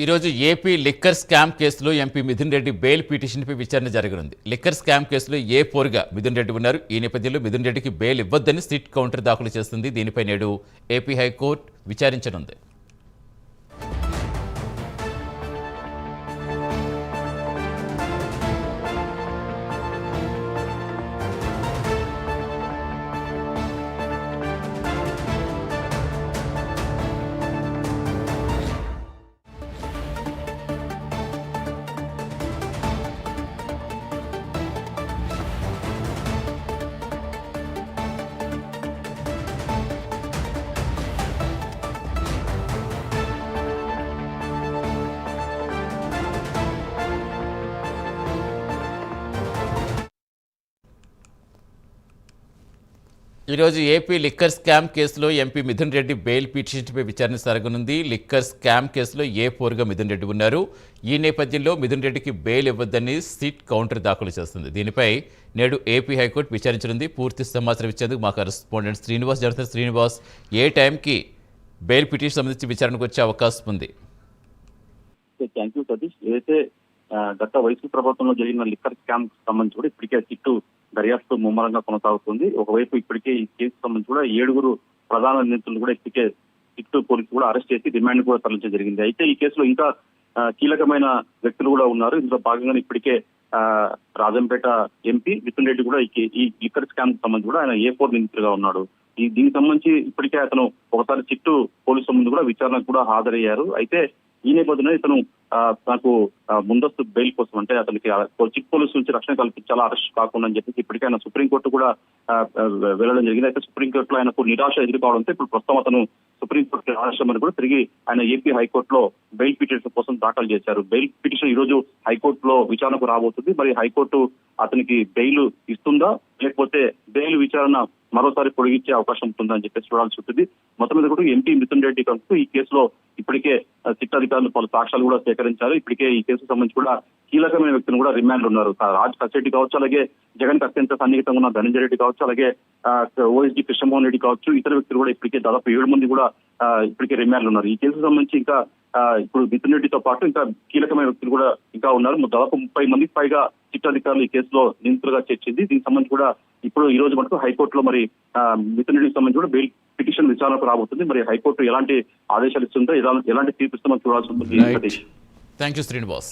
ఈరోజు AP liquor scam కేసులో MP Mithun Reddy bail పిటిషన్పై విచారణ జరగనుంది. లిక్కర్ స్కామ్ కేసులో ఏ4గా మిథున్ రెడ్డి ఉన్నారు. ఈ నేపథ్యంలో మిథున్ రెడ్డికి బెయిల్ ఇవ్వొద్దని సిట్ కౌంటర్ దాఖలు చేస్తుంది. దీనిపై నేడు ఏపీ హైకోర్టు విచారించనుంది. ఈరోజు ఏపీ లిక్కర్ స్కామ్ కేసులో ఎంపీ మిథున్ రెడ్డి బెయిల్ పిటిషన్పై విచారణ జరగనుంది. లిక్కర్ స్కామ్ కేసులో ఏ4గా మిథున్ రెడ్డి ఉన్నారు. ఈ నేపథ్యంలో మిథున్ రెడ్డికి బెయిల్ ఇవ్వొద్దని సిట్ కౌంటర్ దాఖలు చేస్తుంది. దీనిపై నేడు ఏపీ హైకోర్టు విచారించనుంది. పూర్తి సమాచారం ఇచ్చేందుకు మా కరెస్పాండెంట్ శ్రీనివాస్ జరుగుతారు. శ్రీనివాస్, ఏ టైంకి బెయిల్ పిటిషన్ సంబంధించి విచారణకు వచ్చే అవకాశం ఉంది? Thank you Satish. ఏదైతే గత వైసీపీ ప్రభుత్వంలో జరిగిన లిక్కర్ స్కామ్ సంబంధించి కూడా ఇప్పటికే సిట్టు దర్యాప్తు ముమ్మరంగా కొనసాగుతుంది. ఒకవైపు ఇప్పటికే ఈ కేసు సంబంధించి కూడా 7 ప్రధాన నిందితులు కూడా ఇప్పటికే సిట్టు పోలీసులు కూడా అరెస్ట్ చేసి రిమాండ్ కూడా తరలించడం జరిగింది. అయితే ఈ కేసులో ఇంకా కీలకమైన వ్యక్తులు కూడా ఉన్నారు. ఇందులో భాగంగానే ఇప్పటికే రాజంపేట ఎంపీ మిథున్ రెడ్డి కూడా ఈ లిక్కర్ స్కామ్ సంబంధించి కూడా ఆయన ఏ4 నిందితులుగా ఉన్నాడు. దీనికి సంబంధించి ఇప్పటికే అతను ఒకసారి సిట్టు పోలీసుల ముందు కూడా విచారణకు కూడా హాజరయ్యారు. అయితే ఈ నేపథ్యంలో ఇతను తనకు ముందస్తు బెయిల్ కోసం, అంటే అతనికి చిక్ పోలీసు నుంచి రక్షణ కల్పించాలా, అరెస్ట్ కాకుండా అని చెప్పేసి ఇప్పటికే ఆయన సుప్రీంకోర్టు కూడా వెళ్ళడం జరిగింది. అయితే సుప్రీంకోర్టులో ఆయనకు నిరాశ ఎదుర్కోవడంతో ఇప్పుడు ప్రస్తుతం అతను సుప్రీంకోర్టు ఆదేశం కూడా తిరిగి ఆయన ఏపీ హైకోర్టులో బెయిల్ పిటిషన్ కోసం దాఖలు చేశారు. బెయిల్ పిటిషన్ ఈ రోజు హైకోర్టులో విచారణకు రాబోతుంది. మరి హైకోర్టు అతనికి బెయిల్ ఇస్తుందా, లేకపోతే బెయిల్ విచారణ మరోసారి పొడిగించే అవకాశం ఉంటుందా అని చెప్పేసి చూడాల్సి ఉంటుంది. మొత్తం మీద కూడా ఎంపీ మిథున్ రెడ్డి కంటూ ఈ కేసులో ఇప్పటికే సిట్ అధికారులు పలు సాక్ష్యాలు కూడా సేకరించారు. ఇప్పటికే ఈ కేసుకు సంబంధించి కూడా కీలకమైన వ్యక్తులు కూడా రిమాండ్ ఉన్నారు. రాజ్ కసిరెడ్డి కావచ్చు, అలాగే జగన్ అత్యంత సన్నిహితంగా ఉన్న ధనంజయ రెడ్డి కావచ్చు, అలాగే ఓఎస్డీ కృష్ణమోహన్ రెడ్డి కావచ్చు, ఇతర వ్యక్తులు కూడా ఇప్పటికే దాదాపు 7 మంది కూడా ఇప్పటికే రిమాండ్లు ఉన్నారు. ఈ కేసుకు సంబంధించి ఇంకా ఇప్పుడు మిథున్ రెడ్డితో పాటు ఇంకా కీలకమైన వ్యక్తులు కూడా ఇంకా ఉన్నారు. దాదాపు 30 మందికి పైగా సిట్ అధికారులు ఈ కేసులో నిందితులుగా చేర్చింది. దీనికి సంబంధించి కూడా ఇప్పుడు ఈ రోజు మటుకు హైకోర్టులో మరి మిథున్ రెడ్డికి సంబంధించి కూడా బెయిల్ పిటిషన్ విచారణకు రాబోతుంది. మరి హైకోర్టు ఎలాంటి ఆదేశాలు ఇస్తుందో, ఎలాంటి తీర్పు ఇస్తుందో చూడాల్సి ఉంటుంది. Thank you Srinivas.